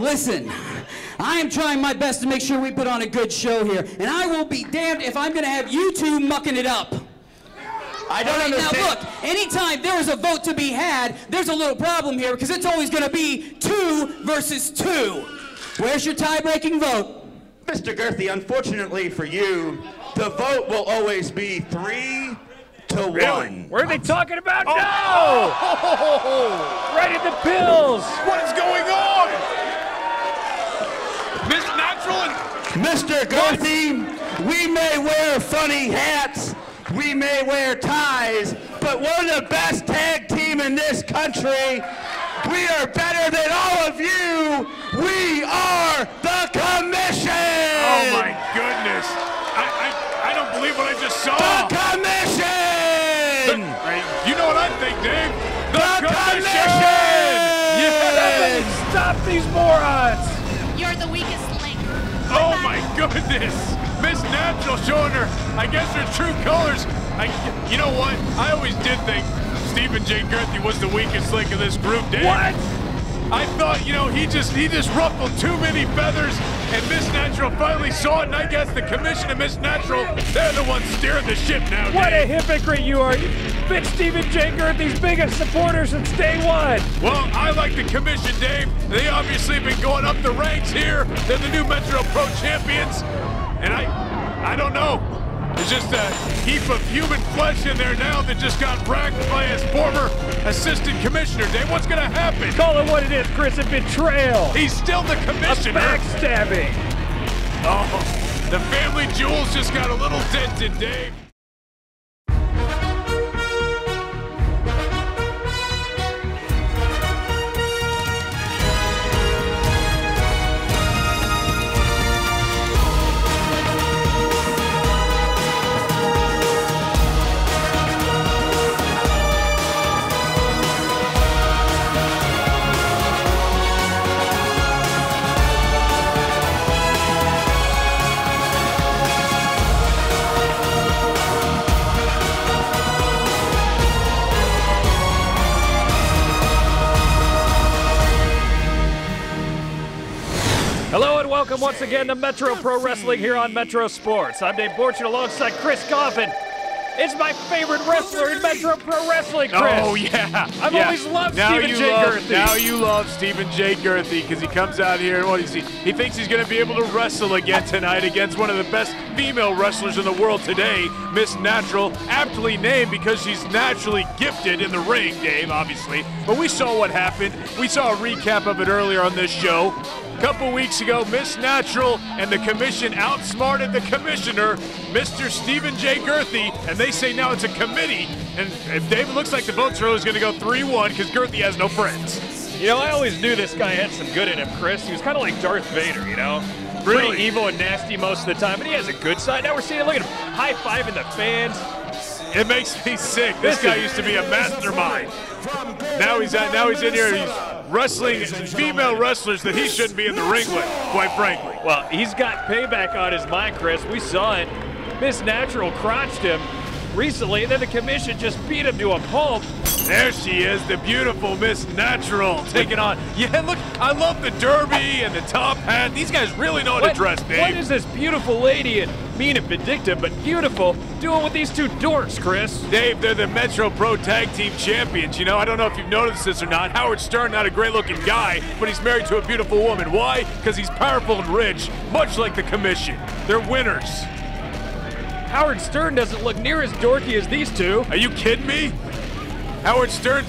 Listen, I am trying my best to make sure we put on a good show here, and I will be damned if I'm going to have you two mucking it up. I don't understand. Now look, anytime there is a vote to be had, there's a little problem here because it's always going to be 2 versus 2. Where's your tie-breaking vote? Mr. Girthy, unfortunately for you, the vote will always be 3 to 1. What are they talking about? Oh. No! Right in the pills! What is going on? Miss Natural and Mr. Girthy, we may wear funny hats, we may wear ties, but we're the best tag team in this country. We are better than all of you. We are the Commission. oh my goodness. I don't believe what I just saw. The Commission. You know what I think, Dave? The Commission. Yes! Stop these morons! You're the weakest link. Oh my goodness. Miss Natural showing her, I guess, her true colors. You know what? I always did think Stephen J. Girthy was the weakest link of this group, Dave. What? I thought, you know, he just ruffled too many feathers, and Miss Natural finally saw it, and I guess the Commission and Miss Natural, they're the ones steering the ship now, Dave. What a hypocrite you are! You've been Stephen J. Girthy's biggest supporter since day one! Well, I like the Commission, Dave. They obviously have been going up the ranks here. They're the new Metro Pro champions, and I don't know. There's just a heap of human flesh in there now that just got wrecked by his former assistant commissioner. Dave, what's going to happen? Call it what it is, Chris, a betrayal! He's still the commissioner. A backstabbing! Oh, the family jewels just got a little dented, Dave. Hello and welcome once again to Metro Pro Wrestling here on Metro Sports. I'm Dave Borchardt alongside Chris Coffin. It's my favorite wrestler in Metro Pro Wrestling, Chris. Oh, yeah. I've always loved Stephen J. Girthy. Now you love Stephen J. Girthy because he comes out here and what is he? He thinks he's going to be able to wrestle again tonight against one of the best female wrestlers in the world today, Miss Natural, aptly named because she's naturally gifted in the ring, Dave, obviously. But we saw what happened. We saw a recap of it earlier on this show. A couple weeks ago, Miss Natural and the Commission outsmarted the Commissioner, Mr. Stephen J. Girthy, and they say now it's a committee. And David, looks like the votes are always going to go 3-1 because Girthy has no friends. You know, I always knew this guy had some good in him, Chris. He was kind of like Darth Vader, you know? Really? Pretty evil and nasty most of the time, but he has a good side. Now we're seeing him, look at him, high-fiving the fans. It makes me sick. This guy used to be a mastermind. Now he's in here. He's wrestling female wrestlers that he shouldn't be in the ring with, quite frankly. Well, he's got payback on his mind, Chris. We saw it. Miss Natural crotched him recently, and then the Commission just beat him to a pulp. There she is, the beautiful Miss Natural taking on. Yeah, look, I love the derby and the top hat. These guys really know how to dress, Dave. What is this beautiful lady, and mean and vindictive, but beautiful, doing with these two dorks, Chris? Dave, they're the Metro Pro Tag Team Champions. You know, I don't know if you've noticed this or not. Howard Stern, not a great-looking guy, but he's married to a beautiful woman. Why? Because he's powerful and rich, much like the Commission. They're winners. Howard Stern doesn't look near as dorky as these two. Are you kidding me? Howard Stern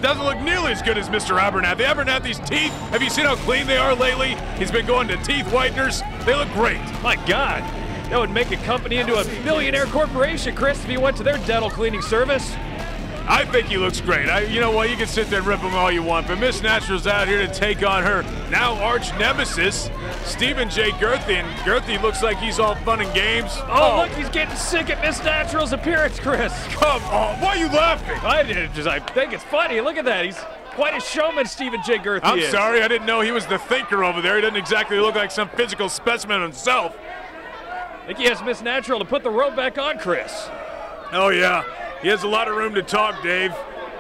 doesn't look nearly as good as Mr. Abernathy. Abernathy's teeth, have you seen how clean they are lately? He's been going to teeth whiteners. They look great. My God, that would make a company into a billionaire corporation, Chris, if he went to their dental cleaning service. I think he looks great. You know what, you can sit there and rip him all you want, but Miss Natural's out here to take on her now arch nemesis, Stephen J. Girthy, and Girthy looks like he's all fun and games. Oh, look, he's getting sick at Miss Natural's appearance, Chris. Come on, why are you laughing? I think it's funny. Look at that. He's quite a showman, Stephen J. Girthy I'm is. sorry, I didn't know he was the thinker over there. He doesn't exactly look like some physical specimen himself. I think he has Miss Natural to put the robe back on, Chris. Oh, yeah. He has a lot of room to talk, Dave.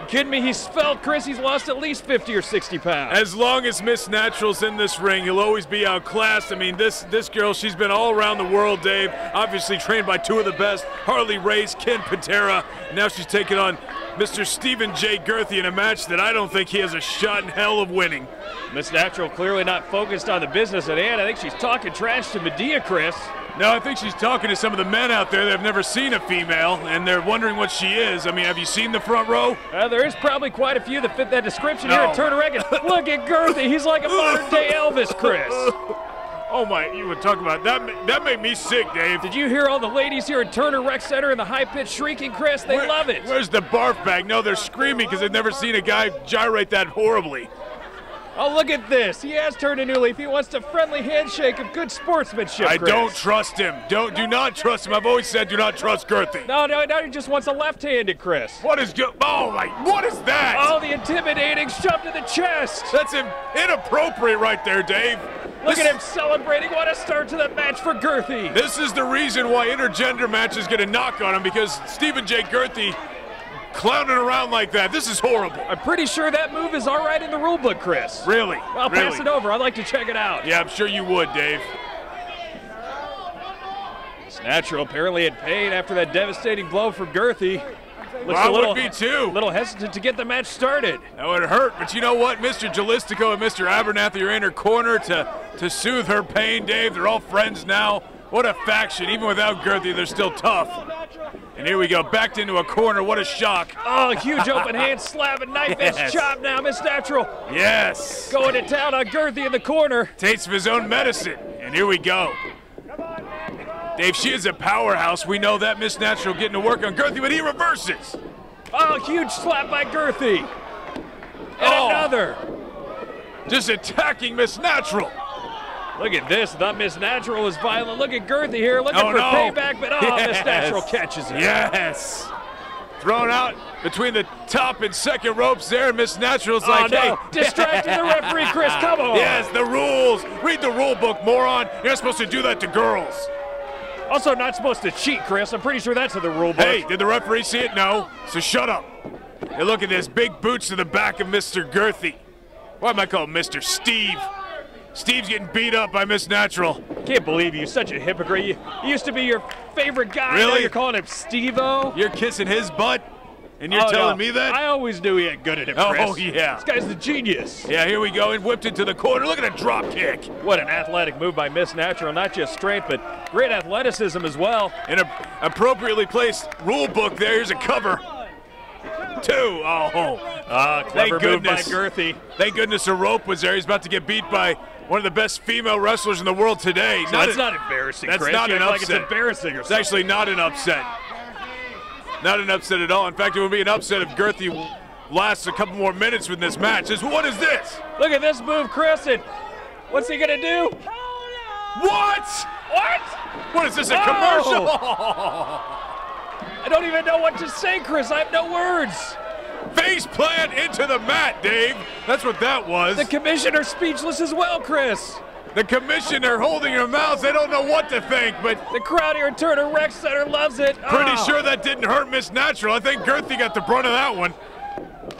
Kidding me? He's svelte, Chris. He's lost at least 50 or 60 pounds. As long as Miss Natural's in this ring, he'll always be outclassed. I mean, this girl, she's been all around the world, Dave. Obviously trained by two of the best, Harley Race, Ken Patera. Now she's taking on Mr. Stephen J. Girthy in a match that I don't think he has a shot in hell of winning. Miss Natural clearly not focused on the business at hand. I think she's talking trash to Medea, Chris. No, I think she's talking to some of the men out there that have never seen a female, and they're wondering what she is. I mean, have you seen the front row? There is probably quite a few that fit that description here at Turner Reagan. Look at Girthy. He's like a modern-day Elvis, Chris. Oh, my, you would talk about that. That made me sick, Dave. Did you hear all the ladies here at Turner Rec Center and the high-pitched shrieking, Chris? They love it. Where's the barf bag? No, they're screaming because they've never seen a guy gyrate that horribly. Oh, look at this. He has turned a new leaf. He wants a friendly handshake of good sportsmanship, I Chris. don't trust him. Do not trust him. I've always said do not trust Girthy. No, he just wants a left-handed, Chris. What is what is that? Oh, the intimidating shove to the chest. That's inappropriate right there, Dave. Look at him celebrating. What a start to the match for Girthy. This is the reason why intergender matches get a knock on him, because Stephen J. Girthy clowning around like that. This is horrible. I'm pretty sure that move is all right in the rule book, Chris. Really? I'll pass it over. I'd like to check it out. Yeah, I'm sure you would, Dave. It's Natural apparently in pain after that devastating blow from Girthy. Looks I would be too. A little hesitant to get the match started. That would hurt, but you know what? Mr. Jalistico and Mr. Abernathy are in her corner to soothe her pain, Dave. They're all friends now. What a faction. Even without Girthy, they're still tough. And here we go, backed into a corner. What a shock. Oh, huge open hand slap and knife edge chop now. Miss Natural. Yes. Going to town on Girthy in the corner. Tastes of his own medicine. And here we go. Dave, she is a powerhouse. We know that. Miss Natural getting to work on Girthy, but he reverses. Oh, huge slap by Girthy. And another. Just attacking Miss Natural. Look at this. Thought Miss Natural was violent. Look at Girthy here looking for payback, but Miss Natural catches it. Yes. Thrown out between the top and second ropes there. Miss Natural's like, hey. Distracting the referee, Chris. Come on. Yes, the rules. Read the rule book, moron. You're not supposed to do that to girls. Also not supposed to cheat, Chris. I'm pretty sure that's in the rule book. Hey, did the referee see it? No. So shut up. Hey, look at this. Big boots to the back of Mr. Girthy. Why am I calling Mr. Steve? Steve's getting beat up by Miss Natural. Can't believe you. Such a hypocrite. You used to be your favorite guy. Really? Now you're calling him Steve-O? You're kissing his butt? And you're telling me that? I always knew he ain't good at it, Chris. Oh, yeah. This guy's the genius. Yeah, here we go. And whipped into the corner. Look at a drop kick. What an athletic move by Miss Natural. Not just strength, but great athleticism as well. In an appropriately placed rule book there. Here's a cover. Two. Clever move by Girthy. Thank goodness a rope was there. He's about to get beat by one of the best female wrestlers in the world today. So that's not embarrassing, That's Chris. not an upset. Like it's embarrassing or It's something. actually not an upset. Not an upset at all. In fact, it would be an upset if Girthy lasts a couple more minutes with this match. What is this? Look at this move, Chris. And what's he going to do? What? What? What is this, a commercial? I don't even know what to say, Chris. I have no words. Face plant into the mat, Dave. That's what that was. The commissioner's speechless as well, Chris. The commissioner holding their mouths. They don't know what to think, but the crowd here at Turner Rec Center loves it. Pretty sure that didn't hurt Miss Natural. I think Girthy got the brunt of that one.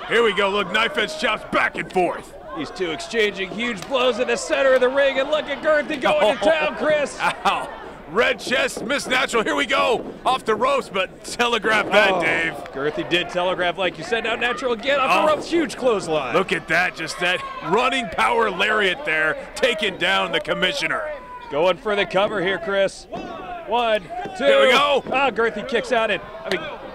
Here we go. Look, knife edge chops back and forth. These two exchanging huge blows in the center of the ring, and look at Girthy going to town, Chris. Ow. Red chest, Miss Natural. Here we go. Off the ropes, but telegraph that, Dave. Girthy did telegraph, like you said. Now Natural again off the ropes. Huge clothesline. Look at that. Just that running power lariat there, taking down the commissioner. Going for the cover here, Chris. 1, 2. Here we go. Girthy kicks out.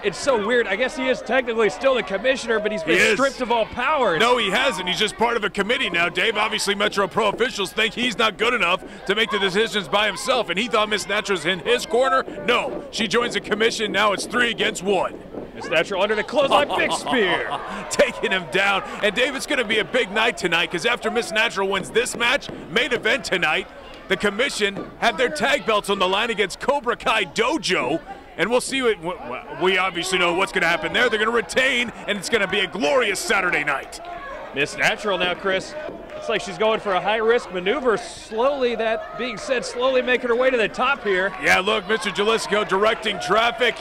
It's so weird. I guess he is technically still the commissioner, but he's been stripped of all powers. No, he hasn't. He's just part of a committee now, Dave. Obviously, Metro Pro officials think he's not good enough to make the decisions by himself, and he thought Miss Natural's in his corner. No, she joins the commission. Now it's 3 against 1. Miss Natural under the clothesline, big spear. Taking him down. And, Dave, it's going to be a big night tonight, because after Miss Natural wins this match, main event tonight, the commission have their tag belts on the line against Cobra Kai Dojo. And we'll see. We obviously know what's going to happen there. They're going to retain, and it's going to be a glorious Saturday night. Miss Natural now, Chris. It's like she's going for a high-risk maneuver. Slowly, that being said, slowly making her way to the top here. Yeah, look, Mr. Jalisco directing traffic.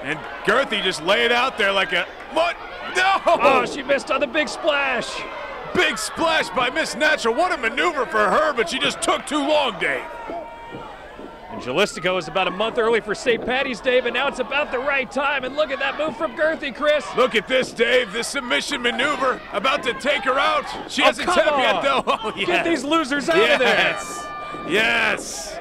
And Girthy just lay it out there like a, what? No! Oh, she missed on the big splash. Big splash by Miss Natural. What a maneuver for her, but she just took too long, Dave. And Jalistico is about a month early for St. Patty's Day, but now it's about the right time. And look at that move from Girthy, Chris. Look at this, Dave. This submission maneuver about to take her out. She hasn't tapped yet, though. Oh, yes. Get these losers out of there. Yes.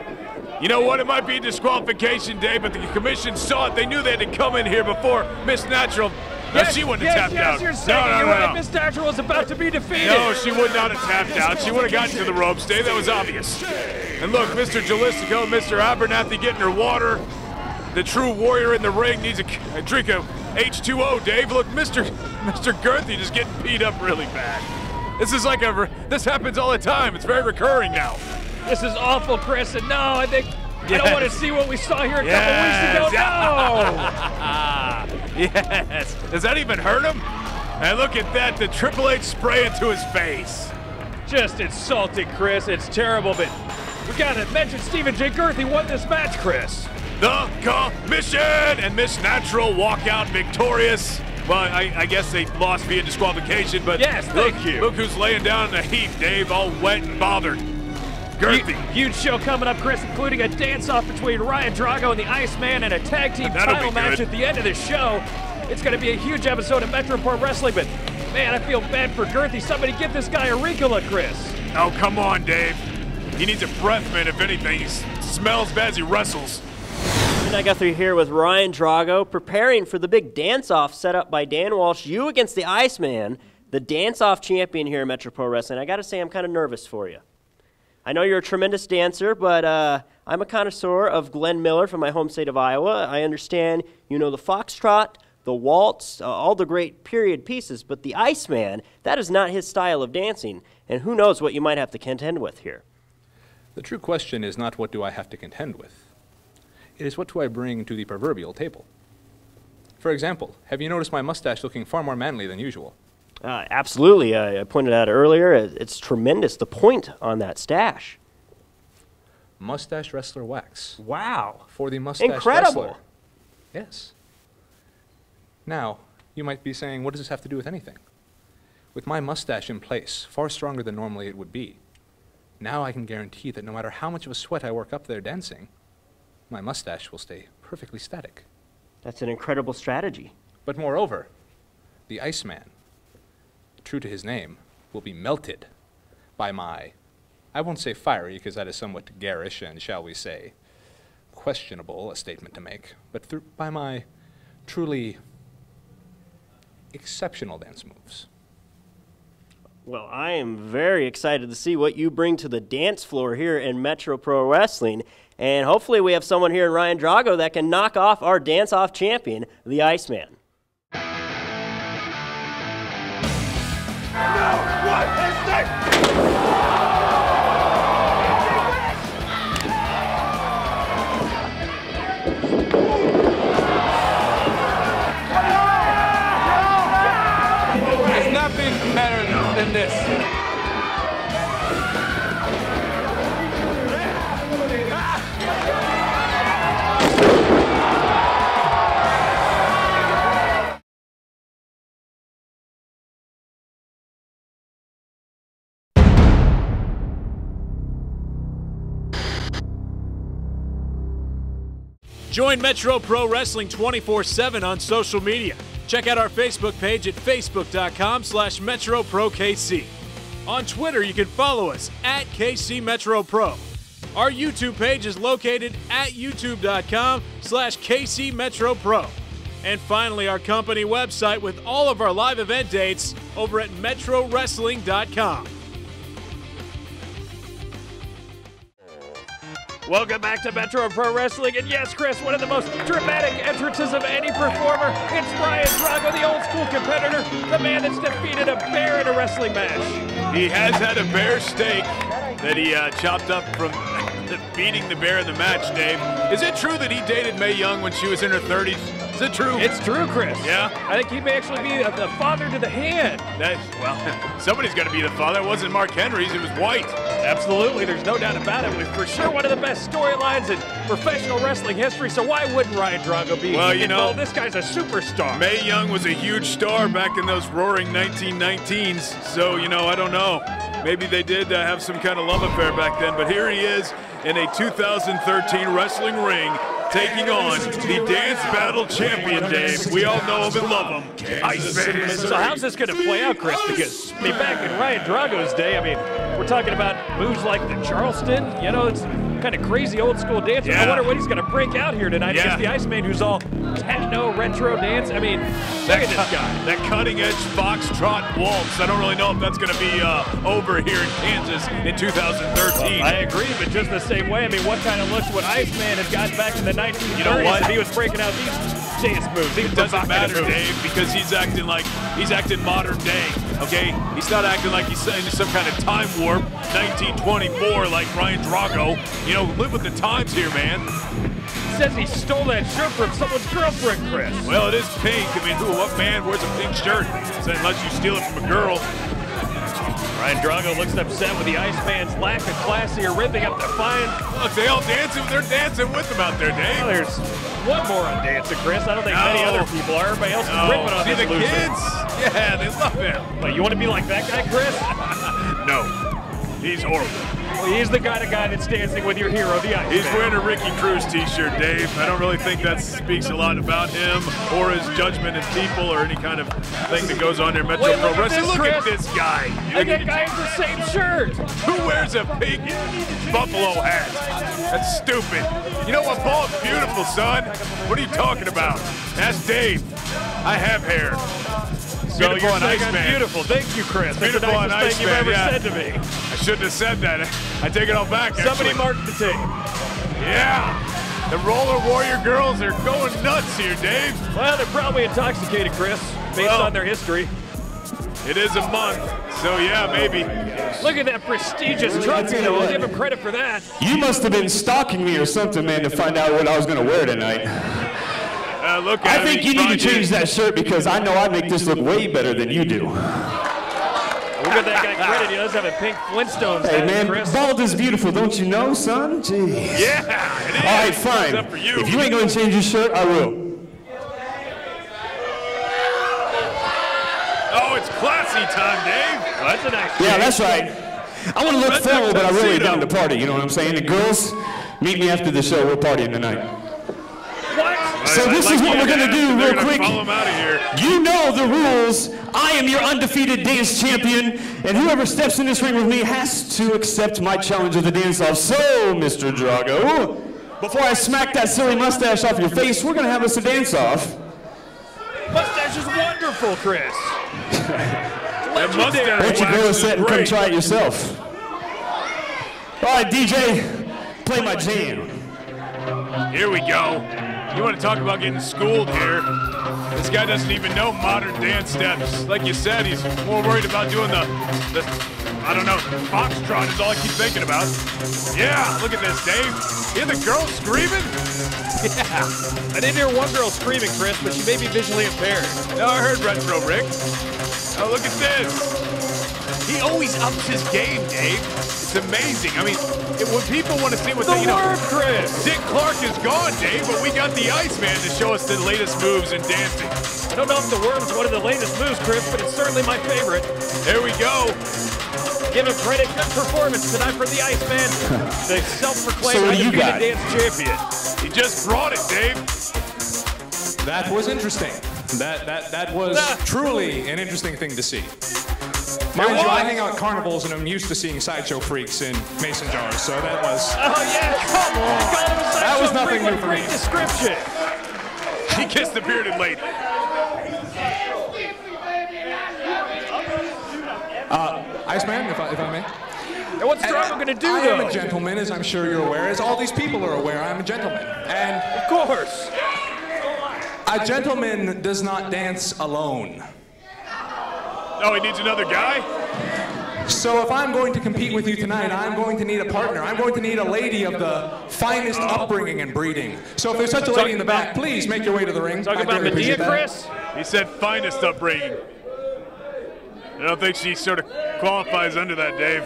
You know what? It might be a disqualification, Dave, but the commission saw it. They knew they had to come in here before Miss Natural. No, she wouldn't have tapped out. You're saying you're right. Miss Natural is about to be defeated. No, she would not have tapped out. She would have gotten to the ropes, Dave. That was obvious. And look, Mr. Jalistico and Mr. Abernathy getting her water. The true warrior in the ring needs a drink of H2O, Dave. Look, Mr. Girthy just getting beat up really bad. This is like this happens all the time. It's very recurring now. This is awful, Chris. And no, I don't want to see what we saw here a couple weeks ago. No! Yes. Does that even hurt him? And look at that, the Triple H spray into his face. Just insulting, Chris. It's terrible, but we gotta mention Stephen J. Girthy won this match, Chris. The commission! And Miss Natural walk out victorious. Well, I guess they lost via disqualification, but yes, thank you. Look who's laying down in a heap, Dave, all wet and bothered. Girthy. Huge show coming up, Chris, including a dance-off between Ryan Drago and the Iceman and a tag team title match at the end of the show. It's going to be a huge episode of Metro Pro Wrestling, but man, I feel bad for Girthy. Somebody give this guy a Ricola, Chris. Oh, come on, Dave. He needs a breath mint, if anything. He smells bad as he wrestles. And I got through here with Ryan Drago preparing for the big dance-off set up by Dan Walsh. You against the Iceman, the dance-off champion here in Metro Pro Wrestling. I got to say, I'm kind of nervous for you. I know you're a tremendous dancer, but I'm a connoisseur of Glenn Miller from my home state of Iowa. I understand you know the foxtrot, the waltz, all the great period pieces, but the Iceman, that is not his style of dancing, and who knows what you might have to contend with here. The true question is not what do I have to contend with. It is what do I bring to the proverbial table. For example, have you noticed my mustache looking far more manly than usual? Absolutely. I pointed out earlier, it's tremendous, the point on that stash. Mustache Wrestler Wax. Wow. For the Mustache Incredible. Wrestler. Yes. Now, you might be saying, what does this have to do with anything? With my mustache in place, far stronger than normally it would be, now I can guarantee that no matter how much of a sweat I work up there dancing, my mustache will stay perfectly static. That's an incredible strategy. But moreover, the Iceman, true to his name, will be melted by my, I won't say fiery because that is somewhat garish and, shall we say, questionable a statement to make, but by my truly exceptional dance moves. Well, I am very excited to see what you bring to the dance floor here in Metro Pro Wrestling, and hopefully we have someone here in Ryan Drago that can knock off our dance-off champion, the Iceman. What is that? There's nothing better than this. Join Metro Pro Wrestling 24/7 on social media. Check out our Facebook page at facebook.com/MetroProKC. On Twitter, you can follow us at KCMetroPro. Our YouTube page is located at youtube.com/KCMetroPro. And finally, our company website with all of our live event dates over at MetroWrestling.com. Welcome back to Metro Pro Wrestling, and yes, Chris, one of the most dramatic entrances of any performer. It's Ryan Drago, the old school competitor, the man that's defeated a bear in a wrestling match. He has had a bear steak that he chopped up from beating the bear in the match, Dave. Is it true that he dated Mae Young when she was in her 30s? Is it true? It's true, Chris. Yeah? I think he may actually be the father to the hand. Well, somebody's got to be the father. It wasn't Mark Henry's, it was White. Absolutely, there's no doubt about it. It was for sure one of the best storylines in professional wrestling history, so why wouldn't Ryan Drago be Well, you know, this guy's a superstar. Mae Young was a huge star back in those roaring 1919s, so, you know, I don't know. Maybe they did have some kind of love affair back then, but here he is in a 2013 wrestling ring, taking on the Dance Battle Champion, Dave. We all know him and love him, Iceman. So how's this going to play out, Chris? Because, I mean, back in Ryan Drago's day, I mean, we're talking about moves like the Charleston. You know, it's kind of crazy old school dancing. Yeah. I wonder what he's going to break out here tonight against the Iceman, who's all techno, retro dance. I mean, look at this guy. That cutting-edge foxtrot waltz, I don't really know if that's going to be over here in Kansas in 2013. I agree, but just the same way, I mean, what kind of looks would Iceman have gotten back in the 1930s You know what? if he was breaking out these dance moves? It doesn't matter, Dave, because he's acting modern day, okay? He's not acting like he's in some kind of time warp, 1924, like Ryan Drago. You know, live with the times here, man. He says he stole that shirt from someone's girlfriend, Chris. Well, it is pink. I mean, what man wears a pink shirt? So unless you steal it from a girl. Ryan Drago looks upset with the Iceman's lack of classy or ripping up the fine. Look, they all dancing. They're dancing with him out there, Dave. Well, there's one more on dancing, Chris. I don't think many other people are. Everybody else is ripping on See this the loser. kids? Yeah, they love him. But you want to be like that guy, Chris? No, he's horrible. Well, he's the kind of guy that's dancing with your hero, the Iceman. He's wearing a Ricky Cruz t-shirt, Dave. I don't really think that speaks a lot about him or his judgment in people or any kind of thing that goes on there. Metro Wait, Pro look at Wrestling. this, Look at Chris. this guy. Look at that guy in the same shirt. Who wears a pink buffalo hat? That's stupid. You know what, bald's beautiful, son. What are you talking about? Ask Dave. I have hair. So Beautiful you're on saying I'm Iceman. beautiful. Thank you, Chris. That's the Beautiful on nicest thing you've Iceman, ever yeah. said to me. I shouldn't have said that. I take it all back, Somebody actually. mark the tape. Yeah. The Roller Warrior girls are going nuts here, Dave. Well, they're probably intoxicated, Chris, based on their history. It is a month, so yeah, maybe. Look at that prestigious trophy, though. I'll give him credit for that. You must have been stalking me or something, man, to find out what I was going to wear tonight. Look at I think you need to change that shirt because I know I make this look way better than you do. We'll give that guy credit. He does have a pink Flintstones Hey, hat, man, Chris. bald is beautiful, don't you know, son? Jeez. Yeah, it is. All right, fine. Except for you. If you ain't going to change your shirt, I will. Oh, it's classy time, Dave. Oh, that's a nice Yeah, change. that's right. I want to look Red formal, but I'm really tuxedo. down to party, you know what I'm saying? The girls, meet me after the show. We're partying tonight. What? So this is what we're going to do real quick. Follow him out of here. You know the rules. I am your undefeated dance champion, and whoever steps in this ring with me has to accept my challenge of the dance-off. So, Mr. Drago, before I smack that silly mustache off your face, we're going to have us a dance-off. Mustache is wonderful, Chris. That mustache Why don't you go wax a set is and come great. try it yourself? All right, DJ, play my jam. Here we go. You want to talk about getting schooled here? This guy doesn't even know modern dance steps. Like you said, he's more worried about doing the I don't know, foxtrot is all I keep thinking about. Yeah, look at this, Dave. Hear the girl screaming? Yeah. I didn't hear one girl screaming, Chris, but she may be visually impaired. No, I heard Retro Rick. Oh, look at this. He always ups his game, Dave. It's amazing. I mean, when people want to see what The they, you know, word, Chris. Dick Clark is gone, Dave, but we got the Iceman to show us the latest moves in dancing. I don't know if the worm is one of the latest moves, Chris, but it's certainly my favorite. There we go. Give him credit. Good performance tonight for the Iceman, the self-proclaimed So what do you undefeated got? dance champion. He just brought it, Dave. That was interesting. That was truly an interesting thing to see. Mind you, I hang out at carnivals and I'm used to seeing sideshow freaks in mason jars, so that was... Oh, yeah, come on. You called him a That was sideshow nothing freak. new for What a me. great description. He kissed the bearded lady. Iceman, if I may. And what's Drago going to do, I though? am a gentleman, as I'm sure you're aware, as all these people are aware, I'm a gentleman. And Of course. a gentleman does not dance alone. Oh, he needs another guy? So if I'm going to compete with you tonight, I'm going to need a partner. I'm going to need a lady of the finest upbringing and breeding. So if there's such a lady in the back, please make your way to the ring. Talking about Medea, Chris? He said finest upbringing. I don't think she sort of qualifies under that, Dave.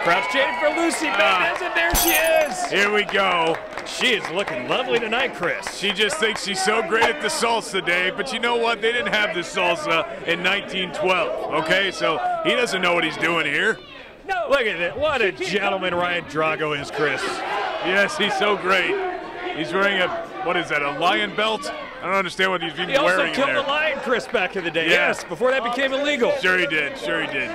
Crowd's chanting for Lucy Mendez, and there she is. Here we go. She is looking lovely tonight, Chris. She just thinks she's so great at the salsa, Dave. But you know what? They didn't have the salsa in 1912, okay? So he doesn't know what he's doing here. No. Look at that. What a gentleman Ryan Drago is, Chris. Yes, he's so great. He's wearing a, what is that, a lion belt? I don't understand what he's even wearing in there. He also killed the lion, Chris, back in the day. Yeah. Yes, before that became illegal. Sure he did. Sure he did.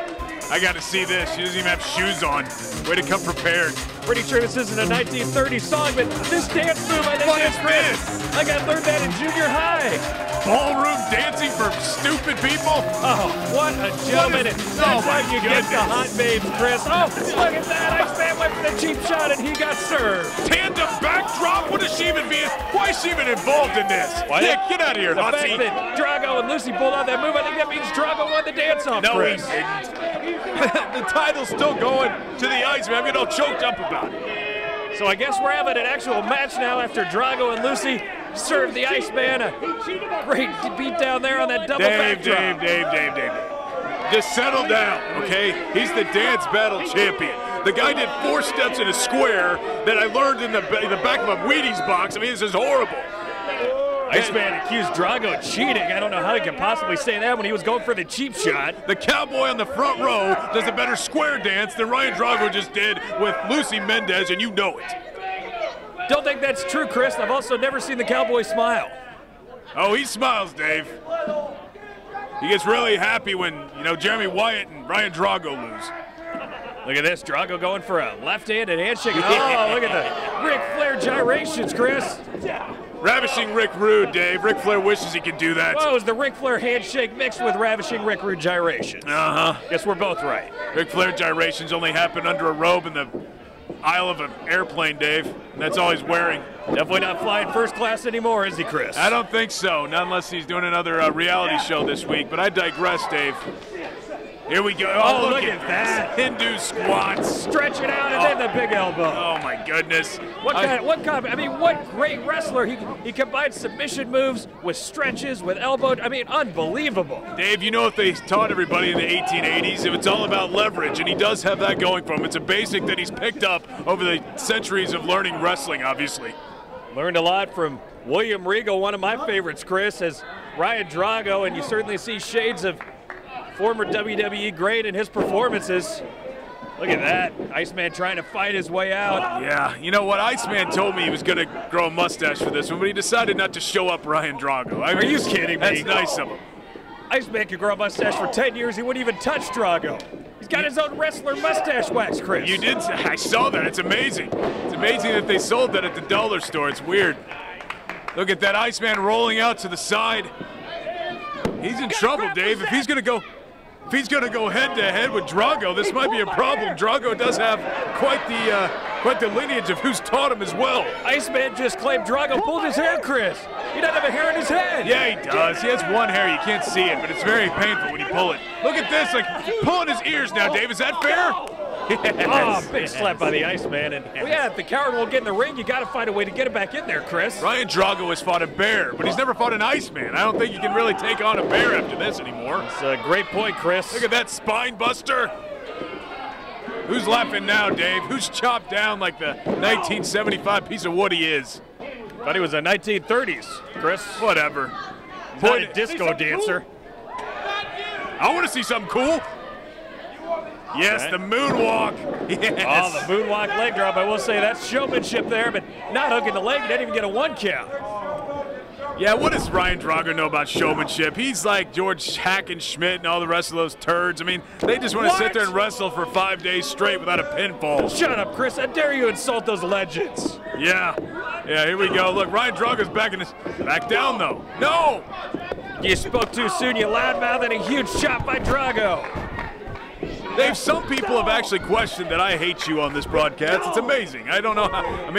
I got to see this. She doesn't even have shoes on. Way to come prepared. Pretty sure this isn't a 1930s song, but this dance move, I think, is Chris. I got learned that in junior high. Ballroom dancing for stupid people? Oh, what a gentleman. That's how you get the hot babes, Chris. Oh, look at that. Iceman went for the cheap shot, and he got served. Tandem backdrop? What is she even being? Why is she even involved in this? Yeah, get out of here, The Hussy. fact that Drago and Lucy pulled out that move, I think that means Drago won the dance-off, No, Chris. he didn't. The title's still going to the Iceman. I'm getting all choked up about it. So I guess we're having an actual match now after Drago and Lucy served the Iceman a great beat down there on that double backdrop. Dave. Just settle down, okay? He's the dance battle champion. The guy did 4 steps in a square that I learned in the back of a Wheaties box. I mean, this is horrible. Iceman accused Drago of cheating. I don't know how he could possibly say that when he was going for the cheap shot. The cowboy on the front row does a better square dance than Ryan Drago just did with Lucy Mendez, and you know it. Don't think that's true, Chris. I've also never seen the cowboy smile. Oh, he smiles, Dave. He gets really happy when, you know, Jeremy Wyatt and Ryan Drago lose. Look at this, Drago going for a left-handed handshake. Oh, look at the Ric Flair gyrations, Chris. Ravishing Rick Rude, Dave. Ric Flair wishes he could do that. Well, it was the Ric Flair handshake mixed with Ravishing Rick Rude gyrations. Uh-huh. Guess we're both right. Ric Flair gyrations only happen under a robe in the aisle of an airplane, Dave. And that's all he's wearing. Definitely not flying first class anymore, is he, Chris? I don't think so, not unless he's doing another reality show this week. But I digress, Dave. Here we go. Oh, look at that. Hindu squats. Stretch it out and then the big elbow. Oh, my goodness. What great wrestler. He combines submission moves with stretches, with elbow. I mean, unbelievable. Dave, you know if they taught everybody in the 1880s, it's all about leverage, and he does have that going for him. It's a basic that he's picked up over the centuries of learning wrestling, obviously. Learned a lot from William Regal, one of my favorites, Chris, as Ryan Drago, and you certainly see shades of former WWE great in his performances. Look at that. Iceman trying to fight his way out. Yeah, you know what? Iceman told me he was going to grow a mustache for this one, but he decided not to show up Ryan Drago. Are you kidding me? That's nice of him. Iceman could grow a mustache for 10 years. He wouldn't even touch Drago. He's got his own wrestler mustache wax, Chris. You did? I saw that. It's amazing. It's amazing that they sold that at the dollar store. It's weird. Look at that Iceman rolling out to the side. He's in trouble, Dave. If he's going to go head-to-head with Drago, this might be a problem. Drago does have quite the lineage of who's taught him as well. Iceman just claimed Drago pulled his hair, Chris. He doesn't have a hair in his head. Yeah, he does. He has one hair. You can't see it, but it's very painful when you pull it. Look at this, like pulling his ears now, Dave. Is that fair? Yes. Oh, big slap by the Iceman. And well, yeah, if the coward won't get in the ring, you got to find a way to get him back in there, Chris. Ryan Drago has fought a bear, but he's never fought an Iceman. I don't think you can really take on a bear after this anymore. That's a great point, Chris. Look at that spine buster. Who's laughing now, Dave? Who's chopped down like the 1975 piece of wood he is? Thought he was a 1930s, Chris. Whatever. Not a disco dancer. Cool. I want to see something cool. Yes, okay. The moonwalk. Yes. Oh, the moonwalk leg drop. I will say that's showmanship there, but not hooking the leg. He didn't even get a 1 count. Yeah, what does Ryan Drago know about showmanship? He's like George Hackenschmidt and all the rest of those turds. I mean, they just want to sit there and wrestle for 5 days straight without a pinfall. Shut up, Chris. How dare you insult those legends? Yeah, here we go. Look, Ryan Drago's back down, though. No! You spoke too soon, you loudmouth, and a huge shot by Drago. Dave, some people have actually questioned that I hate you on this broadcast. It's amazing. I don't know how, I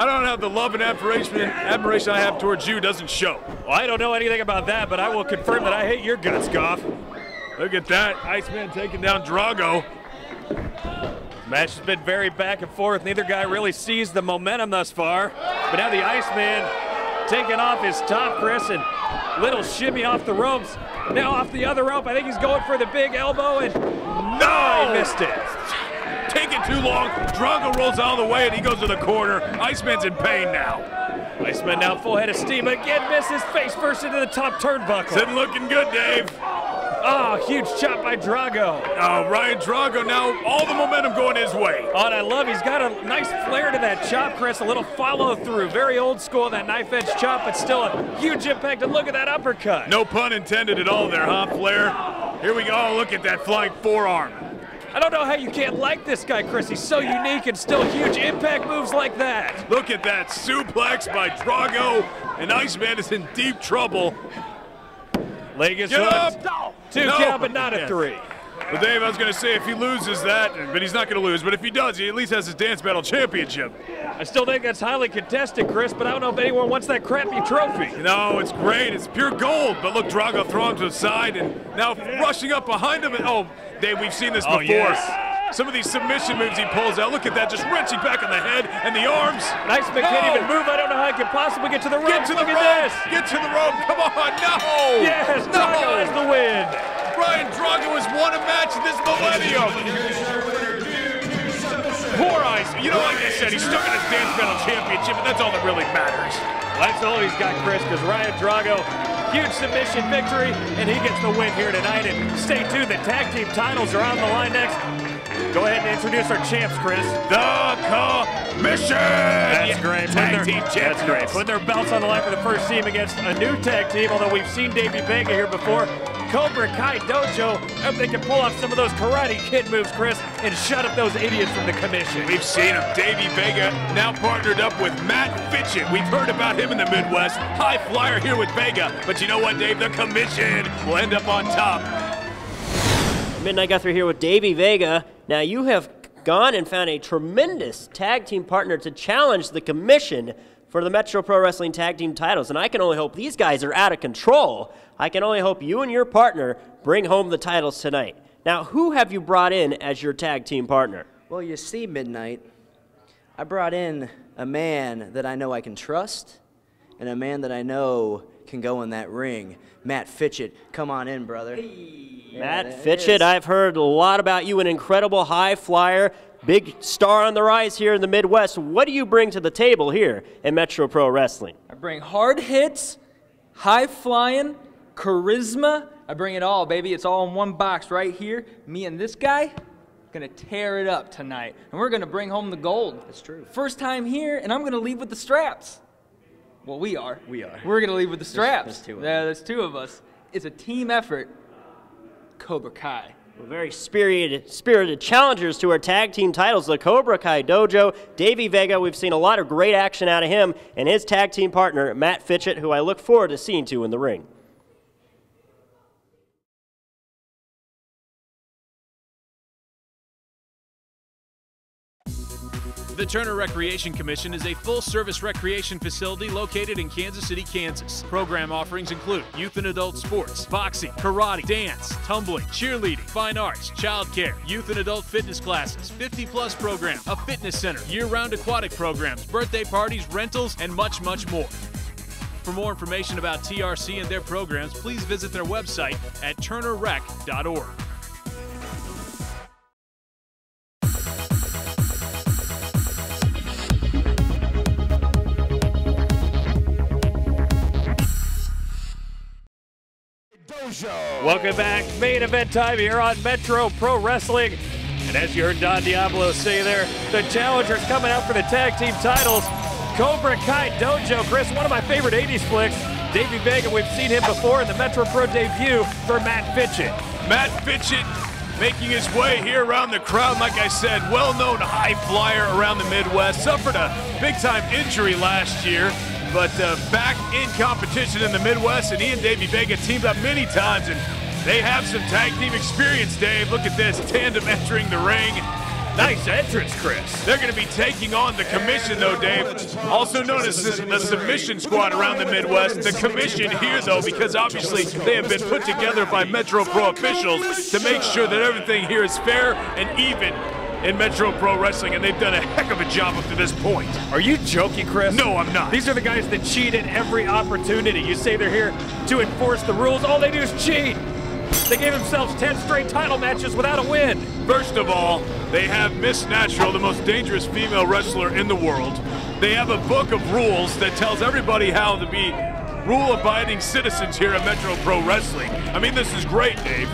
don't know how the love and admiration I have towards you doesn't show. Well, I don't know anything about that, but I will confirm that I hate your guts, Goff. Look at that. Iceman taking down Drago. Match has been very back and forth. Neither guy really sees the momentum thus far. But now the Iceman taking off his top, Chris, and little shimmy off the ropes. Now off the other rope. I think he's going for the big elbow, and no, he missed it. Taking too long. Drago rolls out of the way, and he goes to the corner. Iceman's in pain now. Iceman now full head of steam. Again, misses face first into the top turnbuckle. Isn't looking good, Dave. Oh, huge chop by Drago. Oh, Ryan Drago now, all the momentum going his way. Oh, and I love he's got a nice flair to that chop, Chris. A little follow through. Very old school, that knife edge chop, but still a huge impact. And look at that uppercut. No pun intended at all there, huh, Flair? Here we go. Oh, look at that flying forearm. I don't know how you can't like this guy, Chris. He's so unique and still huge impact moves like that. Look at that suplex by Drago, and Iceman is in deep trouble. Leg is Get hooked. up! Two count, but not a three. Well, Dave, I was going to say if he loses that, but he's not going to lose, but if he does, he at least has his Dance Battle Championship. I still think that's highly contested, Chris, but I don't know if anyone wants that crappy trophy. No, it's great. It's pure gold. But look, Drago throwing to the side and now rushing up behind him. And, oh, Dave, we've seen this before. Yes. Some of these submission moves he pulls out. Look at that, just wrenching back on the head and the arms. Iceman can't even move. I don't know how he can possibly get to the rope. Get to the rope. Get to the rope. Come on. No. Yes, Drago has the win. Ryan Drago has won a match this millennium. Poor Ice. You know, like I said, he's stuck in his Dance Battle Championship, and that's all that really matters. That's all he's got, Chris, because Ryan Drago, huge submission victory, and he gets the win here tonight. And stay tuned, the tag team titles are on the line next. Go ahead and introduce our champs, Chris. The Commission! That's great. Tag team champions. That's great. Putting their belts on the line for the first team against a new tag team, although we've seen Davey Vega here before. Cobra Kai Dojo. Hope they can pull off some of those Karate Kid moves, Chris, and shut up those idiots from the Commission. We've seen him. Davey Vega now partnered up with Matt Fitchett. We've heard about him in the Midwest. High flyer here with Vega. But you know what, Dave? The Commission will end up on top. Midnight Guthrie here with Davey Vega. Now you have gone and found a tremendous tag team partner to challenge the Commission for the Metro Pro Wrestling Tag Team titles, and I can only hope these guys are out of control. I can only hope you and your partner bring home the titles tonight. Now, who have you brought in as your tag team partner? Well, you see, Midnight, I brought in a man that I know I can trust and a man that I know can go in that ring. Matt Fitchett, come on in, brother. Hey. Matt Fitchett, I've heard a lot about you, an incredible high flyer, big star on the rise here in the Midwest. What do you bring to the table here in Metro Pro Wrestling? I bring hard hits, high flying, charisma. I bring it all, baby. It's all in one box right here. Me and this guy gonna tear it up tonight, and we're gonna bring home the gold. That's true. First time here, and I'm gonna leave with the straps. Well, we are. We are. We're gonna leave with the straps. There's two of us. Yeah, there's two of us. It's a team effort. Cobra Kai. Well, very spirited challengers to our tag team titles, the Cobra Kai Dojo. Davey Vega, we've seen a lot of great action out of him, and his tag team partner, Matt Fitchett, who I look forward to seeing to in the ring. The Turner Recreation Commission is a full-service recreation facility located in Kansas City, Kansas. Program offerings include youth and adult sports, boxing, karate, dance, tumbling, cheerleading, fine arts, childcare, youth and adult fitness classes, 50-plus program, a fitness center, year-round aquatic programs, birthday parties, rentals, and much, much more. For more information about TRC and their programs, please visit their website at turnerrec.org. Welcome back. Main event time here on Metro Pro Wrestling. And as you heard Don Diablo say there, the challengers coming out for the tag team titles. Cobra Kai Dojo. Chris, one of my favorite 80s flicks. Davey Vega, we've seen him before in the Metro Pro debut for Matt Fitchett. Matt Fitchett making his way here around the crowd. Like I said, well-known high flyer around the Midwest. Suffered a big-time injury last year. But back in competition in the Midwest, and he and Davey Vega teamed up many times, and they have some tag team experience, Dave. Look at this, tandem entering the ring. Nice entrance, Chris. They're going to be taking on the Commission, though, Dave. Also known as the Submission Squad around the Midwest. The Commission here, though, because obviously they have been put together by Metro Pro officials to make sure that everything here is fair and even in Metro Pro Wrestling, and they've done a heck of a job up to this point. Are you joking, Chris? No, I'm not. These are the guys that cheat at every opportunity. You say they're here to enforce the rules. All they do is cheat. They gave themselves 10 straight title matches without a win. First of all, they have Miss Natural, the most dangerous female wrestler in the world. They have a book of rules that tells everybody how to be rule-abiding citizens here at Metro Pro Wrestling. I mean, this is great, Dave.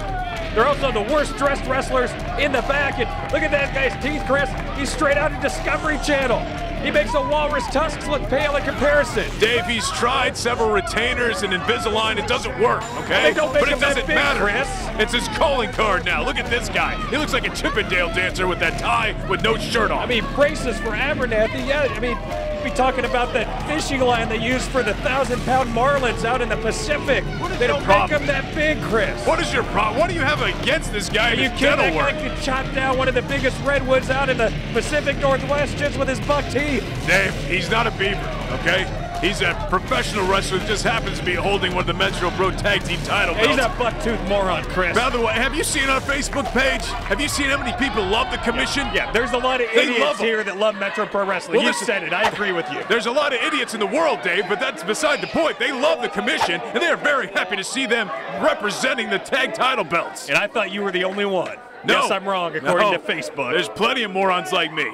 They're also the worst-dressed wrestlers in the back. And look at that guy's teeth, Chris. He's straight out of Discovery Channel. He makes the walrus tusks look pale in comparison. Dave, he's tried several retainers and Invisalign. It doesn't work, okay? But it doesn't matter. Chris. It's his calling card now. Look at this guy. He looks like a Chippendale dancer with that tie with no shirt on. I mean, braces for Abernathy. Yeah, I mean, you'd be talking about that fishing line they use for the 1,000-pound marlins out in the Pacific. They don't make them that big, Chris. What is your problem? What do you have against this guy? Are you kidding? That guy could chop down one of the biggest redwoods out in the Pacific Northwest just with his buck teeth. Dave, he's not a beaver, okay? He's a professional wrestler that just happens to be holding one of the Metro Pro Tag Team title belts. He's a buck-toothed moron, Chris. By the way, have you seen our Facebook page? Have you seen how many people love the Commission? Yeah, there's a lot of idiots here that love Metro Pro Wrestling. Well, you said it. I agree with you. There's a lot of idiots in the world, Dave, but that's beside the point. They love the Commission, and they are very happy to see them representing the tag title belts. And I thought you were the only one. No. Yes, I'm wrong, according to Facebook. There's plenty of morons like me.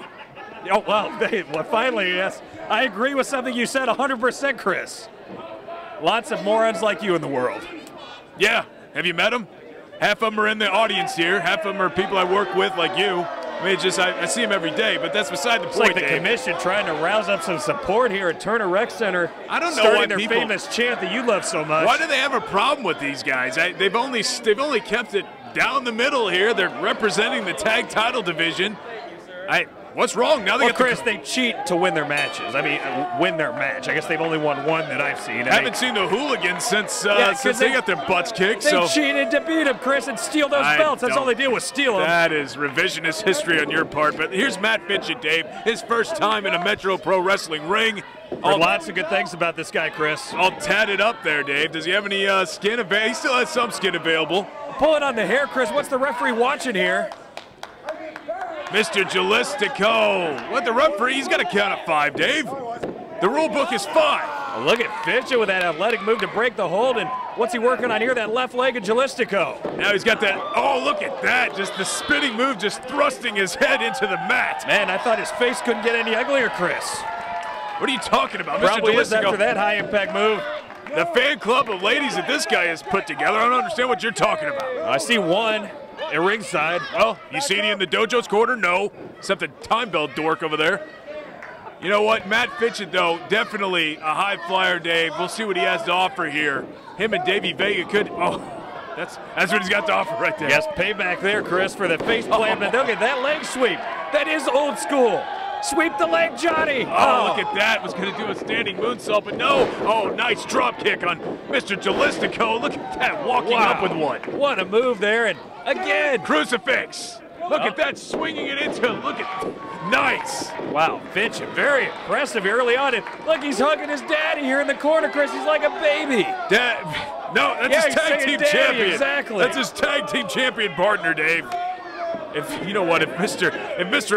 Oh, well, finally, yes. I agree with something you said 100%, Chris. Lots of morons like you in the world. Yeah. Have you met them? Half of them are in the audience here. Half of them are people I work with like you. I mean, I see them every day, but that's beside the point, It's like the Dave. Commission trying to rouse up some support here at Turner Rec Center. I don't know why their famous chant that you love so much. Why do they have a problem with these guys? They've only kept it down the middle here. They're representing the tag title division. What's wrong? Now they cheat to win their matches. I mean, win their match. I guess they've only won one that I've seen. I haven't seen the hooligans since they got their butts kicked. They cheated to beat them, Chris, and steal those belts. That's all they did was steal them. That is revisionist history on your part. But here's Matt Fitchett, Dave. His first time in a Metro Pro Wrestling ring. Lots of good things about this guy, Chris. All tatted up there, Dave. Does he have any skin available? He still has some skin available. Pulling on the hair, Chris. What's the referee watching here? Mr. Jalistico. What the referee? He's got to count at 5, Dave. The rule book is 5. Well, look at Fitchett with that athletic move to break the hold. And what's he working on here? That left leg of Jalistico. Now he's got that. Oh, look at that. Just the spinning move, just thrusting his head into the mat. Man, I thought his face couldn't get any uglier, Chris. What are you talking about? Probably Mr. is after that high-impact move. The fan club of ladies that this guy has put together, I don't understand what you're talking about. I see one at ringside. Oh, you see any in the dojo's corner? No, except the time belt dork over there. You know what? Matt Fitchett, though, definitely a high flyer, Dave. We'll see what he has to offer here. Him and Davey Vega could. Oh, that's what he's got to offer right there. Yes, payback there, Chris, for the face plant. But look at that leg sweep. That is old school. Sweep the leg, Johnny. Oh, look at that. Was going to do a standing moonsault, but no. Oh, nice drop kick on Mr. Jalistico. Look at that, walking up with one. What a move there. And again. Crucifix. Look at that, swinging it into, look at, nice. Wow, Fitchett, very impressive early on. And look, he's hugging his daddy here in the corner, Chris. He's like a baby. No, that's his tag team champion. Exactly. That's his tag team champion partner, Dave. If you know what, if Mr.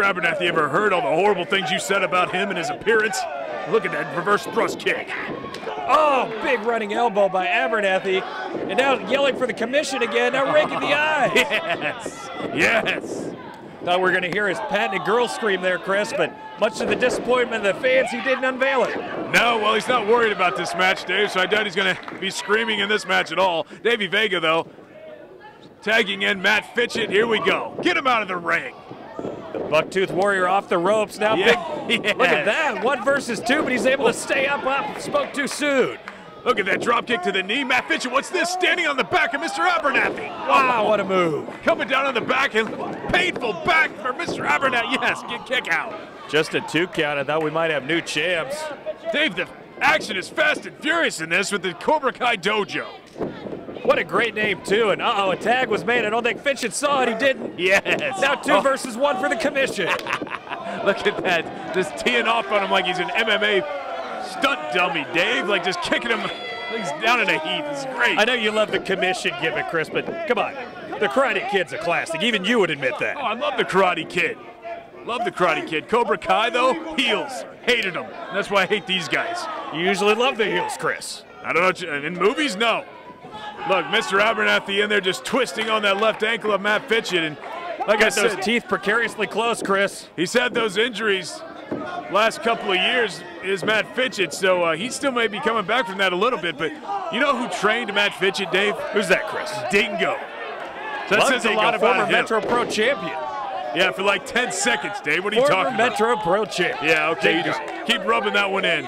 Abernathy ever heard all the horrible things you said about him and his appearance, look at that reverse thrust kick. Oh, big running elbow by Abernathy. And now yelling for the Commission again, now raking the eyes. Yes, yes. Thought we were going to hear his patented girl scream there, Chris, but much to the disappointment of the fans, he didn't unveil it. No, well, he's not worried about this match, Dave, so I doubt he's going to be screaming in this match at all. Davey Vega, though, tagging in Matt Fitchett. Here we go. Get him out of the ring. The Bucktooth Warrior off the ropes now. Yeah. Big. Look at that. 1 versus 2, but he's able to stay up. Spoke too soon. Look at that drop kick to the knee. Matt Fitchett, what's this? Standing on the back of Mr. Abernathy. Wow, what a move. Coming down on the back and painful back for Mr. Abernathy. Yes, get kick out. Just a 2 count. I thought we might have new champs. Dave, the action is fast and furious in this with the Cobra Kai Dojo. What a great name, too. And uh-oh, a tag was made. I don't think Fitchett saw it. He didn't. Yes. Now 2 versus 1 for the commission. Look at that. Just teeing off on him like he's an MMA stunt dummy, Dave. Like just kicking him. He's down in a heap. This is great. I know you love the commission gimmick, Chris, but come on. The Karate Kid's a classic. Even you would admit that. Oh, I love the Karate Kid. Love the Karate Kid. Cobra Kai, though, heels. Hated them. That's why I hate these guys. You usually love the heels, Chris. I don't know. In movies, no. Look, Mr. Abernathy in there just twisting on that left ankle of Matt Fitchett. And like I said, those teeth precariously close, Chris. He's had those injuries last couple of years is Matt Fitchett, so he still may be coming back from that a little bit. But you know who trained Matt Fitchett, Dave? Who's that, Chris? Dingo. So that says a lot about former him. Metro Pro champion. Yeah, for like 10 seconds, Dave. What are you talking about? Metro Pro champion. Yeah, okay, you just keep rubbing that one in.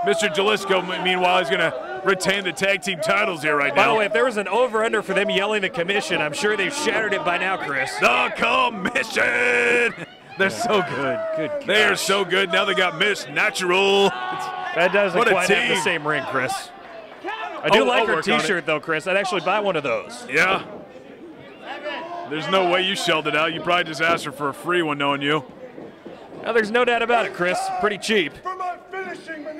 Mr. Jalisco, meanwhile, is going to retain the tag team titles here right now. By the way, if there was an over-under for them yelling the commission, I'm sure they've shattered it by now, Chris. The commission! They're so good. Good gosh. They are so good. Now they got Miss Natural. That doesn't quite have the same ring, Chris. I do like her T-shirt, though, Chris. I'd actually buy one of those. Yeah. There's no way you shelled it out. You probably just asked her for a free one, knowing you. Now, there's no doubt about it, Chris. Pretty cheap.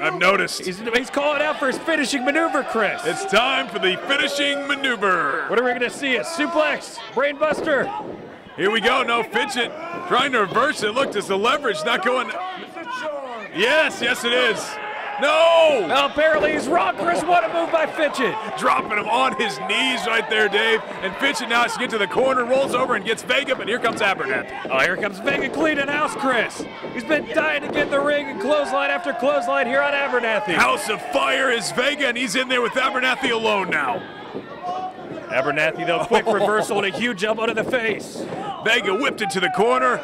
I've noticed. He's calling out for his finishing maneuver, Chris. It's time for the finishing maneuver. What are we going to see? A suplex? Brainbuster? Here we go. No, Fitchett trying to reverse it. Look, does the leverage not going? Yes, yes it is. No! Well, apparently he's wrong, Chris. What a move by Fitchett. Dropping him on his knees right there, Dave. And Fitchett now has to get to the corner, rolls over and gets Vega, but here comes Abernathy. Oh, here comes Vega cleaning house, Chris. He's been dying to get in the ring and clothesline after clothesline here on Abernathy. House of Fire is Vega, and he's in there with Abernathy alone now. Abernathy, though, quick reversal and a huge elbow to the face. Vega whipped into the corner.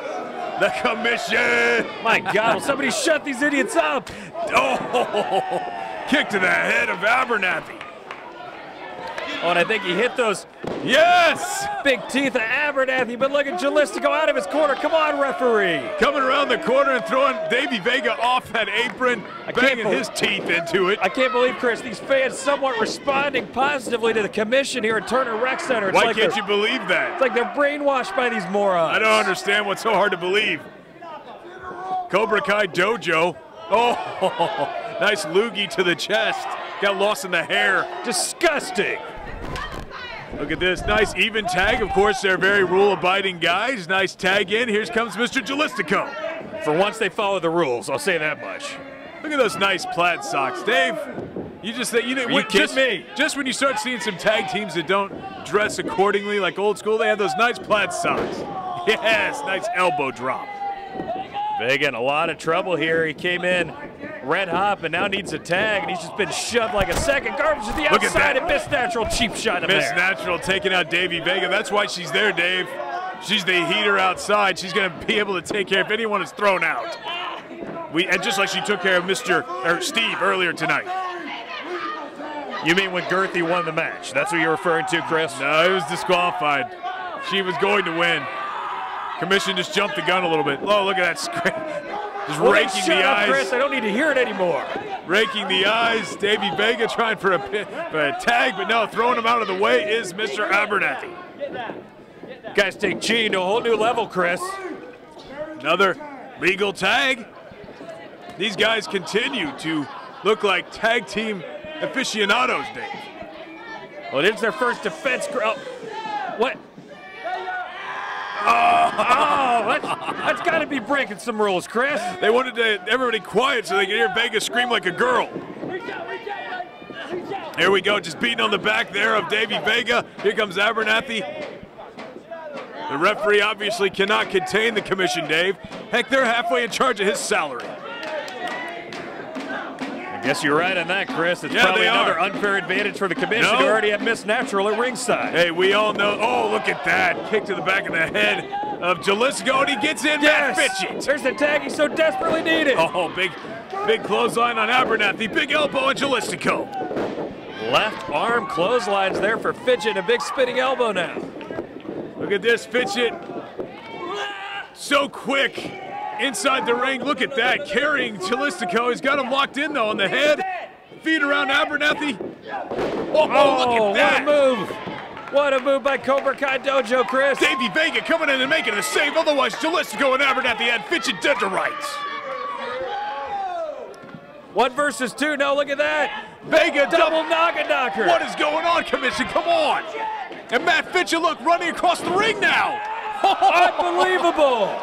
The commission. My God, will somebody shut these idiots up? Oh, kick to the head of Abernathy. Oh, and I think he hit those big teeth of Abernathy, but look at Jalisco out of his corner. Come on, referee. Coming around the corner and throwing Davey Vega off that apron, banging his teeth into it. I can't believe, Chris, these fans somewhat responding positively to the commission here at Turner Rec Center. Why can't you believe that? It's like they're brainwashed by these morons. I don't understand what's so hard to believe. Cobra Kai Dojo. Oh, nice loogie to the chest. Got lost in the hair. Disgusting. Look at this, nice even tag. Of course, they're very rule-abiding guys. Nice tag in. Here comes Mr. Jalistico. For once, they follow the rules. I'll say that much. Look at those nice plaid socks, Dave. You just think you kidding me? Just when you start seeing some tag teams that don't dress accordingly, like old school, they have those nice plaid socks. Yes, nice elbow drop. Vega in a lot of trouble here. He came in red hot, but now needs a tag, and he's just been shoved like a second garbage to the outside, and Miss Natural cheap shot him there. Miss Natural taking out Davey Vega. That's why she's there, Dave. She's the heater outside. She's going to be able to take care if anyone is thrown out. And just like she took care of Steve earlier tonight. You mean when Girthy won the match? That's what you're referring to, Chris? No, he was disqualified. She was going to win. Commission just jumped the gun a little bit. Oh, look at that screen. Just raking the eyes. Chris, I don't need to hear it anymore. Raking the eyes. Davey Vega trying for a tag, but no, throwing him out of the way is Mr. Abernathy. Guys take cheating to a whole new level, Chris. Another legal tag. These guys continue to look like tag team aficionados, Dave. Well, it's their first defense. What? That's got to be breaking some rules, Chris. They wanted everybody quiet so they could hear Vega scream like a girl. Here we go, just beating on the back there of Davey Vega. Here comes Abernathy. The referee obviously cannot contain the commission, Dave. Heck, they're halfway in charge of his salary. I guess you're right on that, Chris. It's probably another unfair advantage for the commission to already have Miss Natural at ringside. Hey, we all know. Oh, look at that. Kick to the back of the head of Jalisco, and he gets in. Matt Fitchett. There's the tag he so desperately needed. Oh, big clothesline on Abernathy. Big elbow on Jalistico. Left arm clotheslines there for Fitchett. A big spinning elbow now. Look at this, Fitchett. So quick. Inside the ring, look at that, carrying Jalistico. He's got him locked in, though, on the head. Feet around Abernathy. Oh, look at that. What a move. What a move by Cobra Kai Dojo, Chris. Davey Vega coming in and making the save, otherwise Jalistico and Abernathy had Fitchett dead to rights. 1 versus 2, no, look at that. Vega double Naga knocker. What is going on, Commission? Come on. And Matt Fitchett, look, running across the ring now. Unbelievable.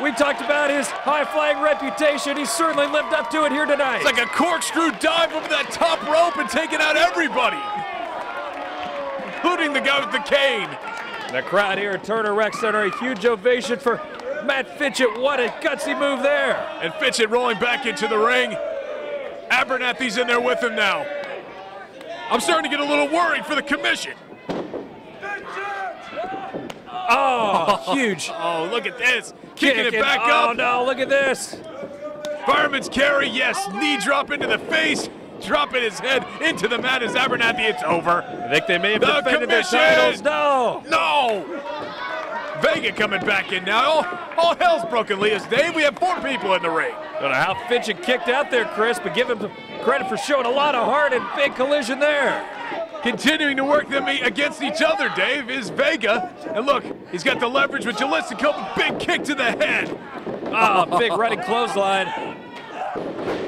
We talked about his high-flying reputation. He certainly lived up to it here tonight. It's like a corkscrew dive over that top rope and taking out everybody, including the guy with the cane. The crowd here at Turner Rec Center, a huge ovation for Matt Fitchett. What a gutsy move there. And Fitchett rolling back into the ring. Abernathy's in there with him now. I'm starting to get a little worried for the Commission. Oh, huge. Oh, look at this. Kicking it back up. Oh, no, look at this. Fireman's carry, yes. Knee drop into the face. Dropping his head into the mat as Abernathy. It's over. I think they may have defended their titles. No. No. Vega coming back in now. All hell's broken loose, Dave. We have 4 people in the ring. Don't know how Fitchett kicked out there, Chris, but give him some credit for showing a lot of heart and big collision there. Continuing to work them against each other, Dave, is Vega. And look, he's got the leverage with Jalistico. Big kick to the head. Oh, big running clothesline.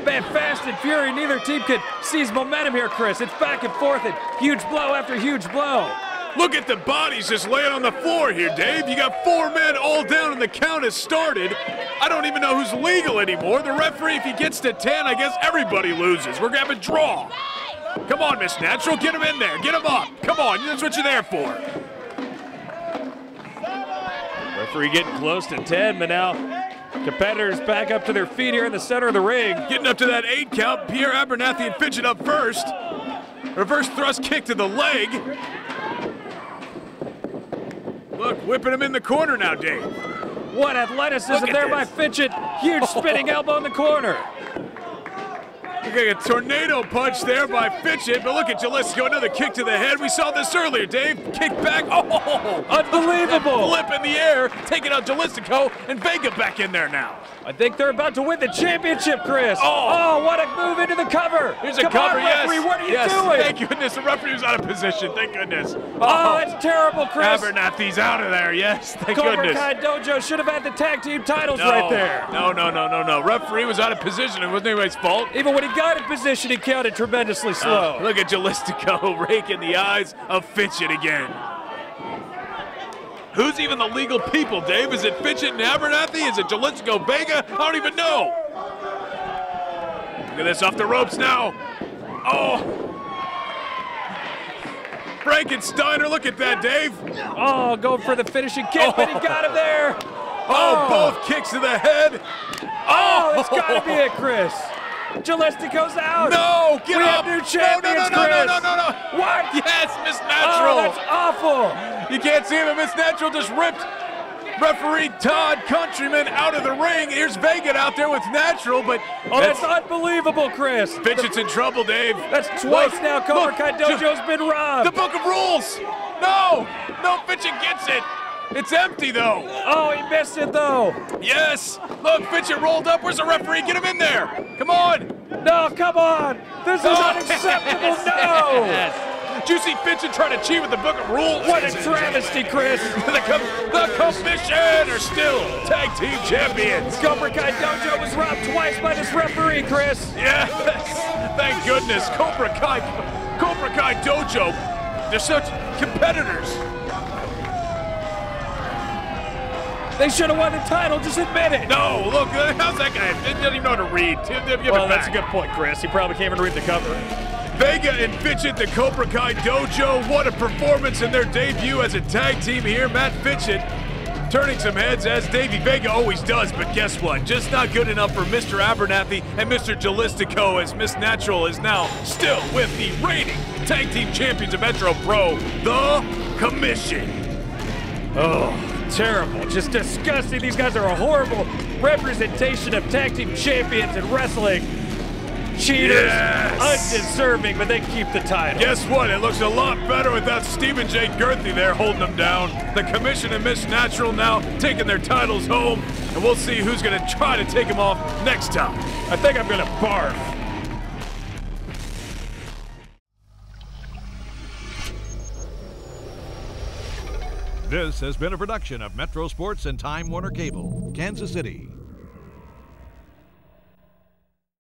Man, fast and fury, neither team could seize momentum here, Chris. It's back and forth and huge blow after huge blow. Look at the bodies just laying on the floor here, Dave. You got 4 men all down and the count has started. I don't even know who's legal anymore. The referee, if he gets to 10, I guess everybody loses. We're gonna have a draw. Come on, Miss Natural, get him in there, get him up. Come on, that's what you're there for. Referee getting close to 10, but now competitors back up to their feet here in the center of the ring. Getting up to that 8 count, Pierre Abernathy and Fitchett up first. Reverse thrust kick to the leg. Look, whipping him in the corner now, Dave. What athleticism there by Fitchett. Huge spinning elbow in the corner. Look like a tornado punch there by Fitchett, but look at Jalistico, another kick to the head. We saw this earlier, Dave. Kick back, oh! Unbelievable! Flip in the air, taking out Jalistico, and Vega back in there now. I think they're about to win the championship, Chris. Oh, what a move into the cover. Here's a cover, yes. Referee, what are you doing? Thank goodness, the referee was out of position, thank goodness. Oh, that's terrible, Chris. Abernathy's out of there, yes, thank Cobra goodness. Kai Dojo should have had the tag team titles right there. No. Referee was out of position. It wasn't anybody's fault. Even when he got in position, he counted tremendously slow. Look at Jalistico raking the eyes of Fitchett again. Who's even the legal people, Dave? Is it Fitchett and Abernathy? Is it Jalistico Vega? I don't even know. Look at this, off the ropes now. Oh. Frankensteiner, look at that, Dave. Oh, going for the finishing kick, but he got him there. Oh, both kicks to the head. Oh, that's got to be it, Chris. Jalistico's out. No, get up. We have new champions, Chris. No. What? Yes, Miss Natural. Oh, that's awful. You can't see him, but Miss Natural just ripped referee Todd Countryman out of the ring. Here's Vega out there with Natural, but... Oh, that's unbelievable, Chris. Fitchett's in trouble, Dave. That's twice now Cobra Kai Dojo's been robbed. The Book of Rules. No, Fitchett gets it. It's empty, though. Oh, he missed it, though. Yes. Look, Fitchett rolled up. Where's the referee? Get him in there. Come on. No, come on. This is unacceptable. No. Yes. Did you see Fitchett trying to cheat with the Book of Rules? What a travesty, Chris. The Commission are still tag team champions. Cobra Kai Dojo was robbed twice by this referee, Chris. Yes. Thank goodness. Cobra Kai Dojo. They're such competitors. They should have won the title, just admit it. No, look, how's that guy? He doesn't even know how to read. Well, that's a good point, Chris. He probably can't even read the cover. Vega and Fitchett, the Cobra Kai Dojo. What a performance in their debut as a tag team here. Matt Fitchett turning some heads, as Davey Vega always does, but guess what? Just not good enough for Mr. Abernathy and Mr. Jalistico, as Miss Natural is now still with the reigning tag team champions of Metro Pro, the Commission. Oh, terrible. Just disgusting. These guys are a horrible representation of tag team champions in wrestling. Cheaters, undeserving, but they keep the title. Guess what? It looks a lot better without Stephen J. Girthy there holding them down. The Commission and Miss Natural now taking their titles home, and we'll see who's going to try to take them off next time. I think I'm going to barf. This has been a production of Metro Sports and Time Warner Cable, Kansas City.